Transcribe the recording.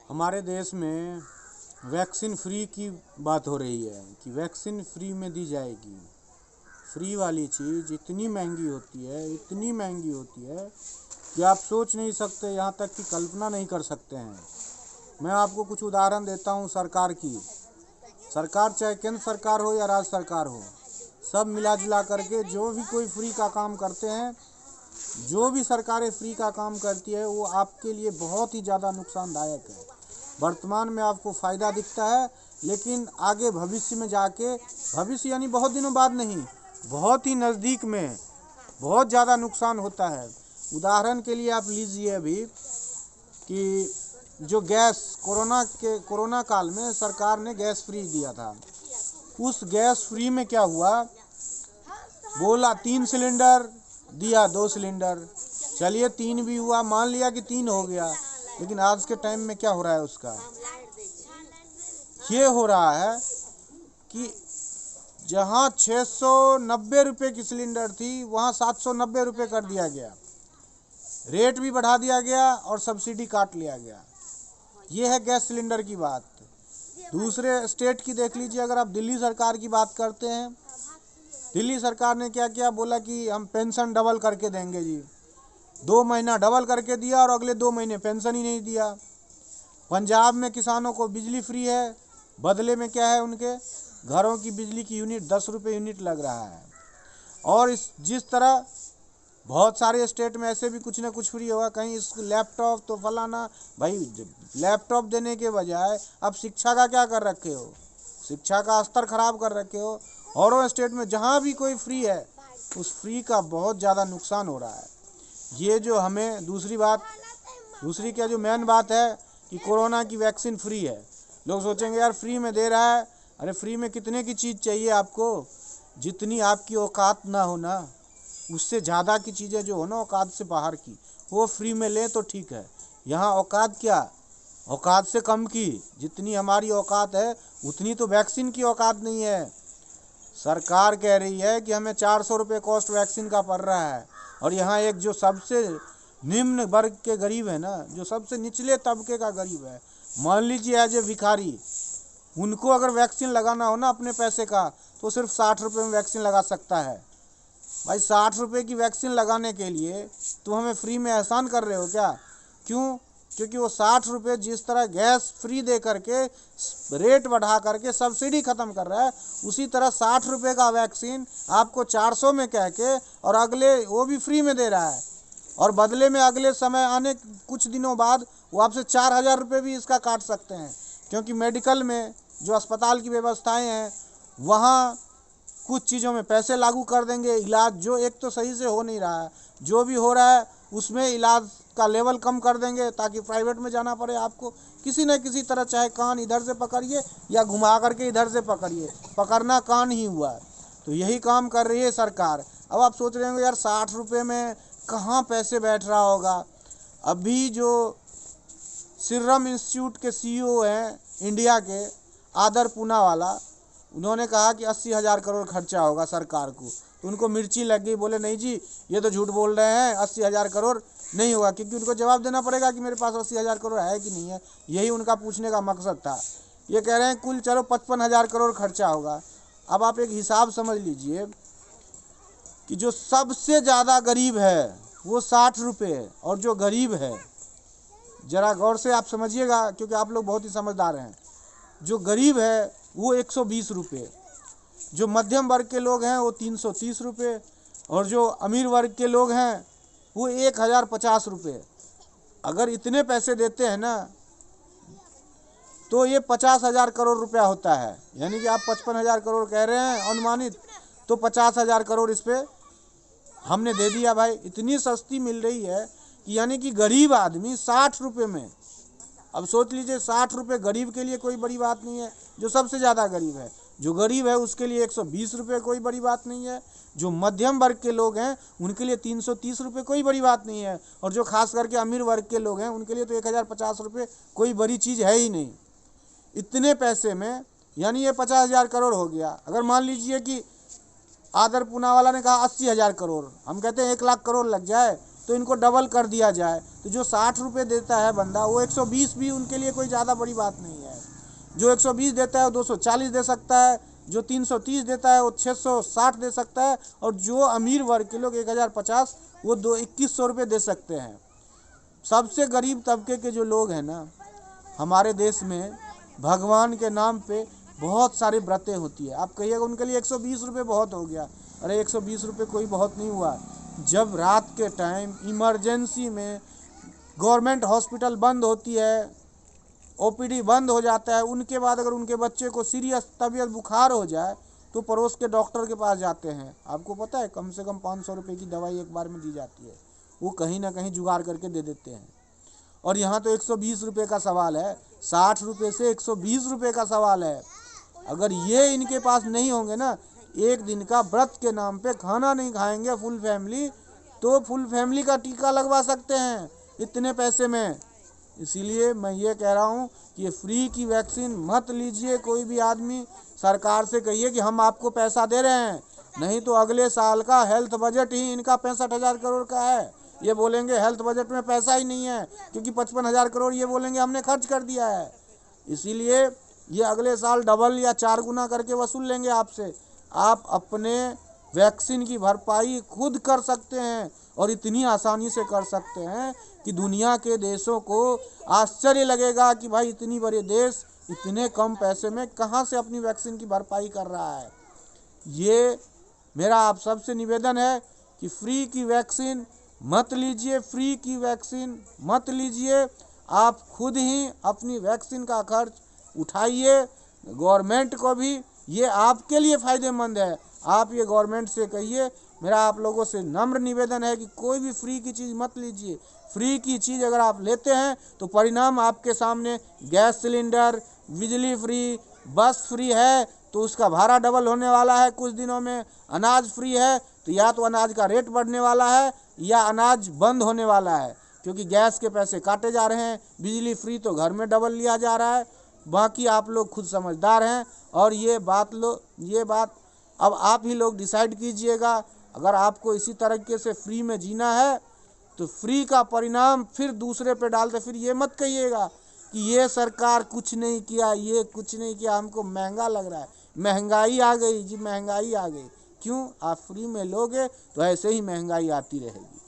हमारे देश में वैक्सीन फ्री की बात हो रही है कि वैक्सीन फ्री में दी जाएगी। फ्री वाली चीज़ इतनी महंगी होती है, इतनी महंगी होती है कि आप सोच नहीं सकते, यहाँ तक कि कल्पना नहीं कर सकते हैं। मैं आपको कुछ उदाहरण देता हूँ सरकार की। सरकार चाहे केंद्र सरकार हो या राज्य सरकार हो, सब मिला जुला करके जो भी कोई फ्री का काम करते हैं, जो भी सरकारें फ्री का काम करती है, वो आपके लिए बहुत ही ज़्यादा नुकसानदायक है। वर्तमान में आपको फ़ायदा दिखता है, लेकिन आगे भविष्य में जाके, भविष्य यानी बहुत दिनों बाद नहीं, बहुत ही नज़दीक में बहुत ज़्यादा नुकसान होता है। उदाहरण के लिए आप लीजिए अभी कि जो गैस कोरोना काल में सरकार ने गैस फ्री दिया था। उस गैस फ्री में क्या हुआ, बोला 3 सिलेंडर दिया, 2 सिलेंडर, चलिए 3 भी हुआ, मान लिया कि 3 हो गया। लेकिन आज के टाइम में क्या हो रहा है, उसका ये हो रहा है कि जहां 690 रुपये की सिलेंडर थी, वहां 790 रुपये कर दिया गया। रेट भी बढ़ा दिया गया और सब्सिडी काट लिया गया। ये है गैस सिलेंडर की बात। दूसरे स्टेट की देख लीजिए, अगर आप दिल्ली सरकार की बात करते हैं, दिल्ली सरकार ने क्या किया, बोला कि हम पेंशन डबल करके देंगे जी। 2 महीना डबल करके दिया और अगले 2 महीने पेंशन ही नहीं दिया। पंजाब में किसानों को बिजली फ्री है, बदले में क्या है, उनके घरों की बिजली की यूनिट 10 रुपये यूनिट लग रहा है। और जिस तरह बहुत सारे स्टेट में ऐसे भी कुछ ना कुछ फ्री होगा, कहीं इस लैपटॉप तो फलाना। भाई लैपटॉप देने के बजाय अब शिक्षा का क्या कर रखे हो, शिक्षा का स्तर खराब कर रखे हो। और स्टेट में जहाँ भी कोई फ्री है, उस फ्री का बहुत ज़्यादा नुकसान हो रहा है। ये जो हमें दूसरी क्या जो मेन बात है कि कोरोना की वैक्सीन फ्री है। लोग सोचेंगे यार फ्री में दे रहा है, अरे फ्री में कितने की चीज़ चाहिए आपको, जितनी आपकी औकात ना हो ना, उससे ज़्यादा की चीज़ें जो हो ना औकात से बाहर की, वो फ्री में लें तो ठीक है। यहाँ औकात क्या, औकात से कम की, जितनी हमारी औकात है उतनी तो वैक्सीन की औकात नहीं है। सरकार कह रही है कि हमें 400 रुपये कॉस्ट वैक्सीन का पड़ रहा है, और यहाँ एक जो सबसे निम्न वर्ग के गरीब है ना, जो सबसे निचले तबके का गरीब है, मान लीजिए एज ए भिखारी, उनको अगर वैक्सीन लगाना हो ना अपने पैसे का, तो सिर्फ 60 रुपये में वैक्सीन लगा सकता है। भाई 60 रुपये की वैक्सीन लगाने के लिए तुम हमें फ्री में एहसान कर रहे हो क्या? क्यों? क्योंकि वो 60 रुपये जिस तरह गैस फ्री दे करके रेट बढ़ा करके सब्सिडी ख़त्म कर रहा है, उसी तरह 60 रुपये का वैक्सीन आपको 400 में कह के और अगले वो भी फ्री में दे रहा है, और बदले में अगले समय आने कुछ दिनों बाद वो आपसे 4000 रुपये भी इसका काट सकते हैं। क्योंकि मेडिकल में जो अस्पताल की व्यवस्थाएँ हैं, वहाँ कुछ चीज़ों में पैसे लागू कर देंगे। इलाज जो एक तो सही से हो नहीं रहा है, जो भी हो रहा है उसमें इलाज का लेवल कम कर देंगे, ताकि प्राइवेट में जाना पड़े आपको किसी न किसी तरह, चाहे कान इधर से पकड़िए या घुमा करके इधर से पकड़िए, पकड़ना कान ही हुआ। तो यही काम कर रही है सरकार। अब आप सोच रहे होंगे यार 60 रुपये में कहाँ पैसे बैठ रहा होगा। अभी जो सीरम इंस्टीट्यूट के CEO हैं इंडिया के, आदर पूनावाला, उन्होंने कहा कि 80,000 करोड़ खर्चा होगा सरकार को। तो उनको मिर्ची लग गई, बोले नहीं जी ये तो झूठ बोल रहे हैं, 80,000 करोड़ नहीं होगा। क्योंकि उनको जवाब देना पड़ेगा कि मेरे पास 80,000 करोड़ है कि नहीं है, यही उनका पूछने का मकसद था। ये कह रहे हैं कुल चलो 55,000 करोड़ खर्चा होगा। अब आप एक हिसाब समझ लीजिए कि जो सबसे ज़्यादा गरीब है वो 60 रुपये है, और जो गरीब है, ज़रा गौर से आप समझिएगा क्योंकि आप लोग बहुत ही समझदार हैं, जो गरीब है वो 120 रुपये, जो मध्यम वर्ग के लोग हैं वो 330 रुपये, और जो अमीर वर्ग के लोग हैं वो 1050 रुपये। अगर इतने पैसे देते हैं ना तो ये 50,000 करोड़ रुपया होता है। यानी कि आप 55,000 करोड़ कह रहे हैं अनुमानित, तो 50,000 करोड़ इस पर हमने दे दिया। भाई इतनी सस्ती मिल रही है कि यानी कि गरीब आदमी 60 रुपये में, अब सोच लीजिए 60 रुपये गरीब के लिए कोई बड़ी बात नहीं है, जो सबसे ज़्यादा गरीब है। जो गरीब है उसके लिए 120 रुपये कोई बड़ी बात नहीं है। जो मध्यम वर्ग के लोग हैं उनके लिए 330 रुपये कोई बड़ी बात नहीं है। और जो खास करके अमीर वर्ग के लोग हैं उनके लिए तो 1050 रुपये कोई बड़ी चीज़ है ही नहीं। इतने पैसे में यानी ये 50,000 करोड़ हो गया। अगर मान लीजिए कि आदर पूनावाला ने कहा 80,000 करोड़, हम कहते हैं 1 लाख करोड़ लग जाए, तो इनको डबल कर दिया जाए। तो जो 60 रुपये देता है बंदा, वो 120 भी उनके लिए कोई ज़्यादा बड़ी बात नहीं है। जो 120 देता है वो 240 दे सकता है, जो 330 देता है वो 660 दे सकता है, और जो अमीर वर्ग के लोग 1050 वो 2100 रुपये दे सकते हैं। सबसे गरीब तबके के जो लोग हैं ना हमारे देश में, भगवान के नाम पे बहुत सारी व्रतें होती है। आप कहिएगा उनके लिए 120 रुपये बहुत हो गया। अरे 120 रुपये कोई बहुत नहीं हुआ। जब रात के टाइम इमरजेंसी में गवर्नमेंट हॉस्पिटल बंद होती है, ओपीडी बंद हो जाता है, उनके बाद अगर उनके बच्चे को सीरियस तबीयत बुखार हो जाए तो पड़ोस के डॉक्टर के पास जाते हैं। आपको पता है कम से कम 500 रुपये की दवाई एक बार में दी जाती है, वो कहीं ना कहीं जुगाड़ करके दे देते हैं। और यहाँ तो 120 रुपये का सवाल है, 60 रुपये से 120 रुपये का सवाल है। अगर ये इनके पास नहीं होंगे ना, एक दिन का व्रत के नाम पे खाना नहीं खाएंगे फुल फैमिली, तो फुल फैमिली का टीका लगवा सकते हैं इतने पैसे में। इसीलिए मैं ये कह रहा हूँ कि ये फ्री की वैक्सीन मत लीजिए कोई भी आदमी। सरकार से कहिए कि हम आपको पैसा दे रहे हैं, नहीं तो अगले साल का हेल्थ बजट ही इनका 65,000 करोड़ का है। ये बोलेंगे हेल्थ बजट में पैसा ही नहीं है, क्योंकि 55,000 करोड़ ये बोलेंगे हमने खर्च कर दिया है। इसीलिए ये अगले साल डबल या 4 गुना करके वसूल लेंगे आपसे। आप अपने वैक्सीन की भरपाई खुद कर सकते हैं, और इतनी आसानी से कर सकते हैं कि दुनिया के देशों को आश्चर्य लगेगा कि भाई इतनी बड़े देश इतने कम पैसे में कहाँ से अपनी वैक्सीन की भरपाई कर रहा है। ये मेरा आप सबसे निवेदन है कि फ्री की वैक्सीन मत लीजिए, फ्री की वैक्सीन मत लीजिए। आप खुद ही अपनी वैक्सीन का खर्च उठाइए। गवर्नमेंट को भी ये आपके लिए फ़ायदेमंद है। आप ये गवर्नमेंट से कहिए। मेरा आप लोगों से नम्र निवेदन है कि कोई भी फ्री की चीज़ मत लीजिए। फ्री की चीज़ अगर आप लेते हैं तो परिणाम आपके सामने, गैस सिलेंडर, बिजली फ्री, बस फ्री है तो उसका भाड़ा डबल होने वाला है कुछ दिनों में। अनाज फ्री है तो या तो अनाज का रेट बढ़ने वाला है या अनाज बंद होने वाला है, क्योंकि गैस के पैसे काटे जा रहे हैं। बिजली फ्री तो घर में डबल लिया जा रहा है। बाकी आप लोग खुद समझदार हैं, और ये बात अब आप ही लोग डिसाइड कीजिएगा। अगर आपको इसी तरीके से फ्री में जीना है तो फ्री का परिणाम फिर दूसरे पे डालते, फिर ये मत कहिएगा कि ये सरकार कुछ नहीं किया, ये कुछ नहीं किया, हमको महंगा लग रहा है। महंगाई आ गई जी, महंगाई आ गई। क्यों? आप फ्री में लोगे तो ऐसे ही महंगाई आती रहेगी।